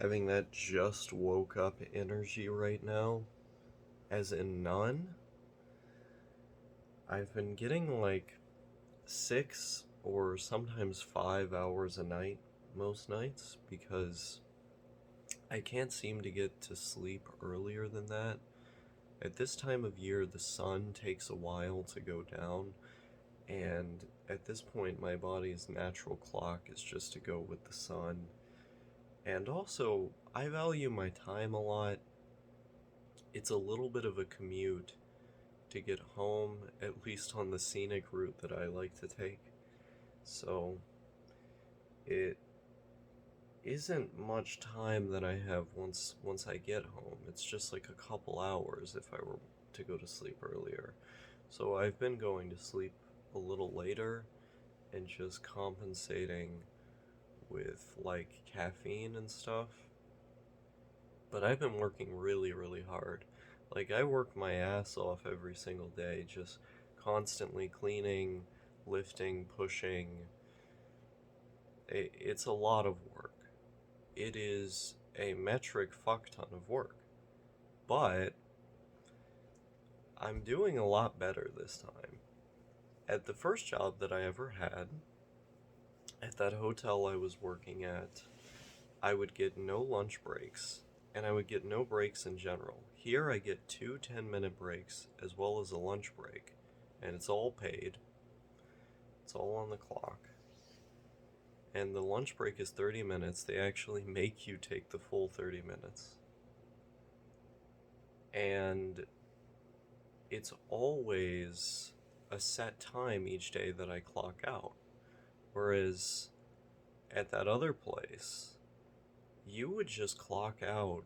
having that just woke up energy right now, as in none. I've been getting like 6 or sometimes 5 hours a night most nights because I can't seem to get to sleep earlier than that. At this time of year, the sun takes a while to go down, and at this point, my body's natural clock is just to go with the sun. And also, I value my time a lot. It's a little bit of a commute to get home, at least on the scenic route that I like to take. So, it isn't much time that I have once I get home. It's just like a couple hours if I were to go to sleep earlier. So I've been going to sleep a little later and just compensating with like caffeine and stuff. But I've been working really, really hard. Like I work my ass off every single day, just constantly cleaning, lifting, pushing. It's a lot of work. It is a metric fuck ton of work. But I'm doing a lot better this time. At the first job that I ever had, at that hotel I was working at, I would get no lunch breaks, and I would get no breaks in general. Here I get two 10-minute breaks as well as a lunch break, and it's all paid. It's all on the clock. And the lunch break is 30 minutes. They actually make you take the full 30 minutes. And it's always a set time each day that I clock out. Whereas at that other place, you would just clock out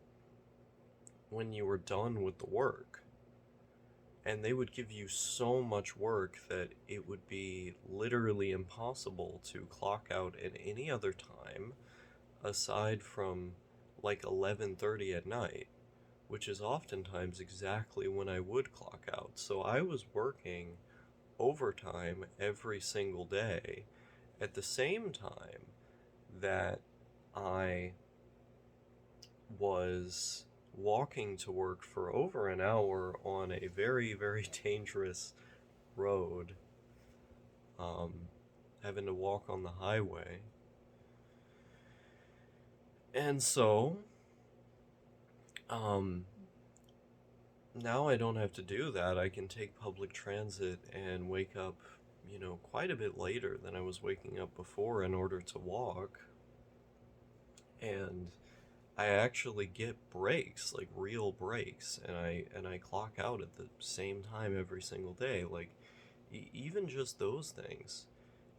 when you were done with the work. And they would give you so much work that it would be literally impossible to clock out at any other time aside from like 11:30 at night, which is oftentimes exactly when I would clock out. So I was working overtime every single day at the same time that I was walking to work for over an hour on a very, very dangerous road, um, having to walk on the highway. And so, um, now I don't have to do that. I can take public transit and wake up, quite a bit later than I was waking up before in order to walk. And I actually get breaks, like real breaks, and I clock out at the same time every single day. Like even just those things,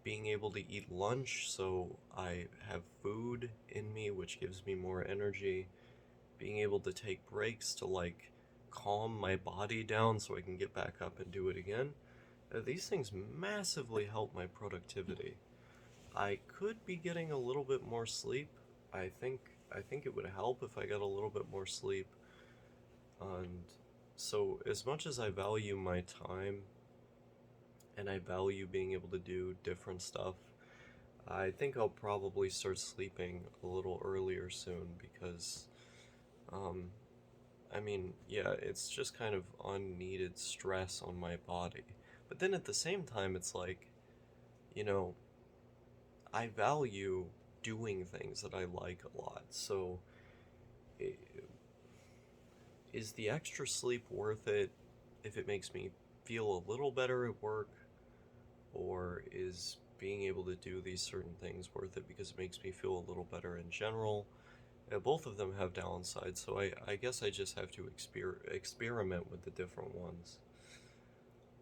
being able to eat lunch so I have food in me which gives me more energy, being able to take breaks to like calm my body down so I can get back up and do it again. These things massively help my productivity. I could be getting a little bit more sleep. I think I think it would help if I got a little bit more sleep. And so as much as I value my time and I value being able to do different stuff, I think I'll probably start sleeping a little earlier soon because um yeah, it's just kind of unneeded stress on my body. But then at the same time it's like, you know, I value doing things that I like a lot. So, is the extra sleep worth it if it makes me feel a little better at work? Or is being able to do these certain things worth it because it makes me feel a little better in general? Both of them have downsides, so I guess I just have to experiment with the different ones.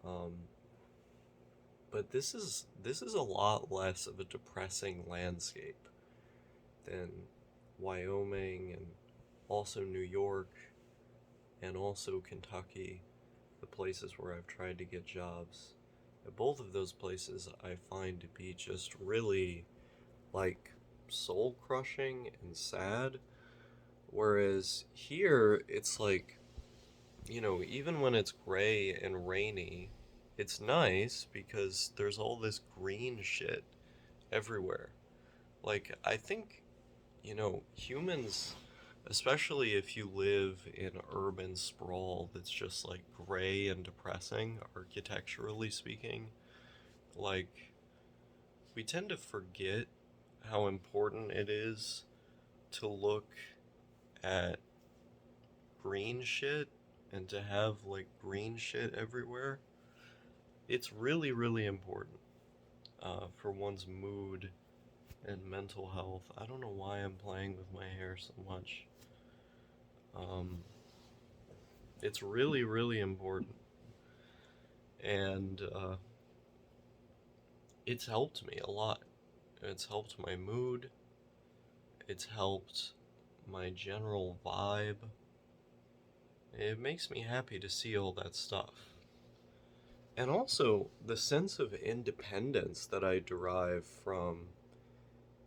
Um, but this is a lot less of a depressing landscape than Wyoming and also New York and also Kentucky, the places where I've tried to get jobs. Both of those places I find to be just really like soul crushing and sad. Whereas here, it's like, even when it's gray and rainy, it's nice because there's all this green shit everywhere. Like, I think, humans especially if you live in urban sprawl that's just like gray and depressing, architecturally speaking. Like, we tend to forget how important it is to look at green shit and to have like green shit everywhere. It's really, really important for one's mood and mental health. I don't know why I'm playing with my hair so much. Um, it's really, really important. And it's helped me a lot. It's helped my mood, it's helped my general vibe. It makes me happy to see all that stuff. And also, the sense of independence that I derive from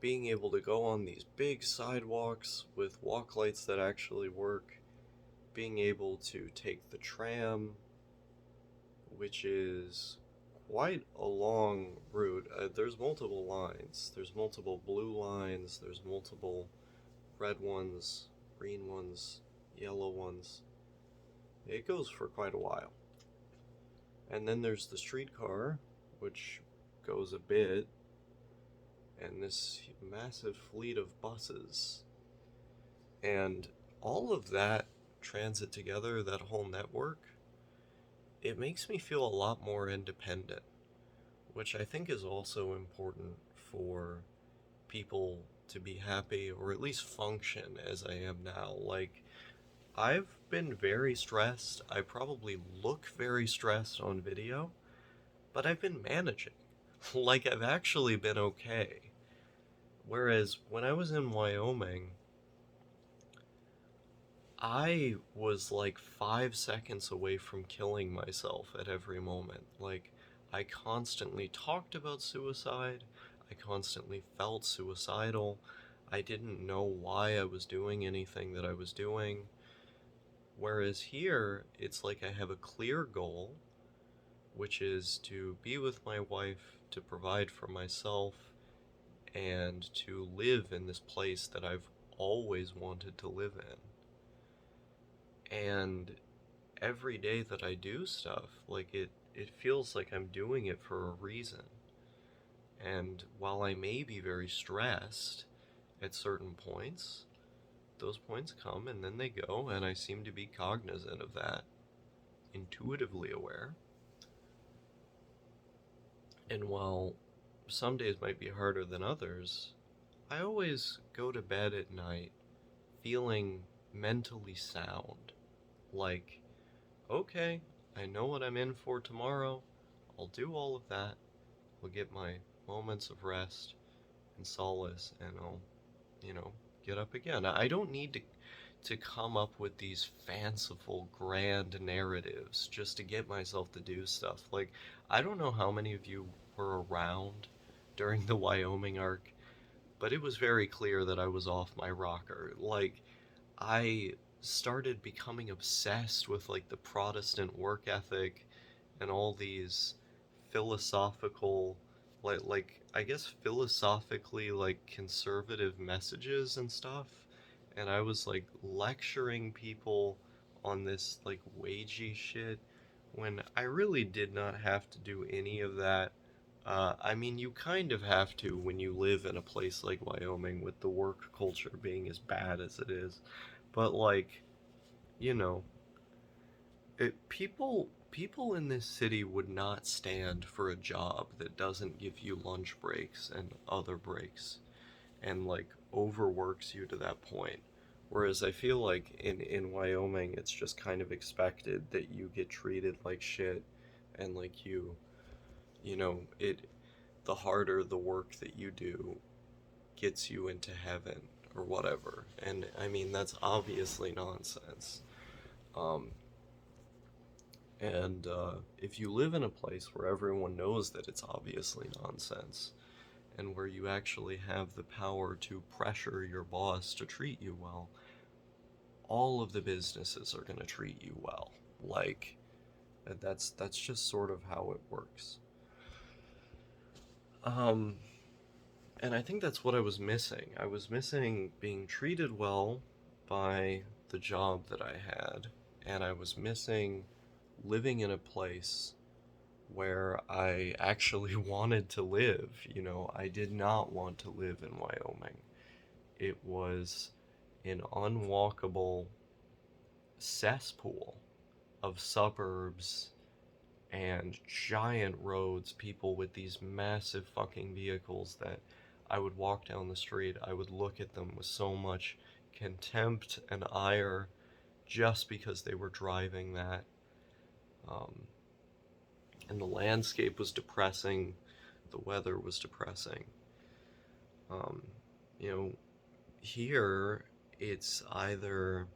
being able to go on these big sidewalks with walk lights that actually work, being able to take the tram, which is quite a long route. There's multiple lines. There's multiple blue lines, there's multiple red ones, green ones, yellow ones. It goes for quite a while. And then there's the streetcar, which goes a bit, and this massive fleet of buses. And all of that transit together, that whole network, it makes me feel a lot more independent, which I think is also important for people to be happy or at least function as I am now. Like, I've been very stressed. I probably look very stressed on video, but I've been managing. Like, I've actually been okay. Whereas when I was in Wyoming, I was like 5 seconds away from killing myself at every moment. Like, I constantly talked about suicide. I constantly felt suicidal. I didn't know why I was doing anything that I was doing. Whereas here, it's like I have a clear goal, which is to be with my wife, to provide for myself, and to live in this place that I've always wanted to live in. And every day that I do stuff, like it feels like I'm doing it for a reason. And while I may be very stressed at certain points, those points come and then they go, and I seem to be cognizant of that, intuitively aware. And while some days might be harder than others, I always go to bed at night feeling mentally sound. Like, okay, I know what I'm in for tomorrow. I'll do all of that. I'll get my moments of rest and solace, and I'll, you know, get up again. I don't need to come up with these fanciful grand narratives just to get myself to do stuff. Like, I don't know how many of you were around during the Wyoming arc, but it was very clear that I was off my rocker. Like, I started becoming obsessed with like the Protestant work ethic and all these philosophical, like I guess philosophically like conservative messages and stuff. And I was like lecturing people on this like Wagie shit when I really did not have to do any of that. I mean, you kind of have to when you live in a place like Wyoming with the work culture being as bad as it is. But like, you know, people in this city would not stand for a job that doesn't give you lunch breaks and other breaks and like overworks you to that point. Whereas I feel like in Wyoming it's just kind of expected that you get treated like shit and like you know, it the harder the work that you do gets you into heaven or whatever. And I mean that's obviously nonsense. Um, And if you live in a place where everyone knows that it's obviously nonsense, and where you actually have the power to pressure your boss to treat you well, all of the businesses are going to treat you well. Like, that's just sort of how it works. Um, and I think that's what I was missing. I was missing being treated well by the job that I had, and I was missing living in a place where I actually wanted to live. You know, I did not want to live in Wyoming. It was an unwalkable cesspool of suburbs and giant roads, people with these massive fucking vehicles that I would walk down the street, I would look at them with so much contempt and ire just because they were driving that. Um, and the landscape was depressing, the weather was depressing. Um, you know, here it's either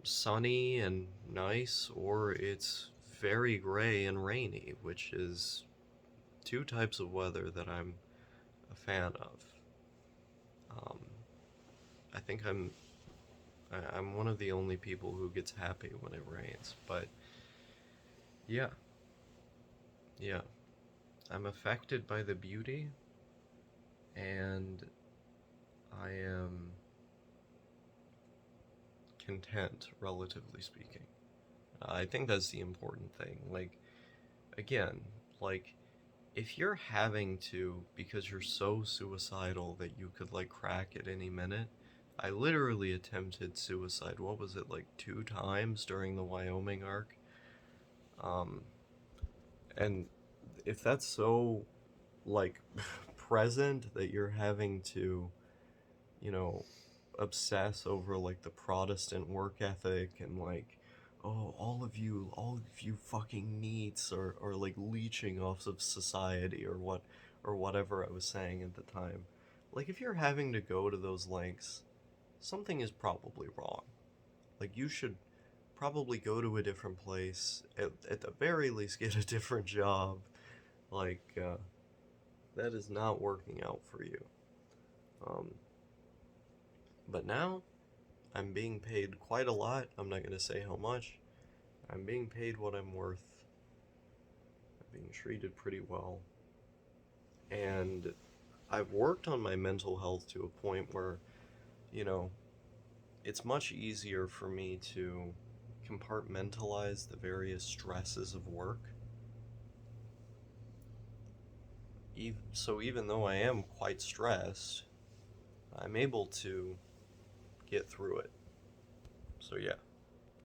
sunny and nice or it's very gray and rainy, which is two types of weather that I'm a fan of. Um, I think I'm one of the only people who gets happy when it rains, but yeah, yeah, I'm affected by the beauty, and I am content, relatively speaking. I think that's the important thing. Like, again, like, if you're having to, because you're so suicidal that you could, like, crack at any minute, I literally attempted suicide, what was it, like, 2 times during the Wyoming arc? Um, and if that's so, like, present that you're having to, you know, obsess over like the Protestant work ethic and like, oh, all of you fucking neats are like leeching off of society or whatever I was saying at the time. Like if you're having to go to those lengths, something is probably wrong. Like you should probably go to a different place, at the very least get a different job. Like that is not working out for you. Um, but now I'm being paid quite a lot. I'm not going to say how much. I'm being paid what I'm worth. I'm being treated pretty well. And I've worked on my mental health to a point where, you know, it's much easier for me to compartmentalize the various stresses of work. So even though I am quite stressed, I'm able to get through it. So yeah.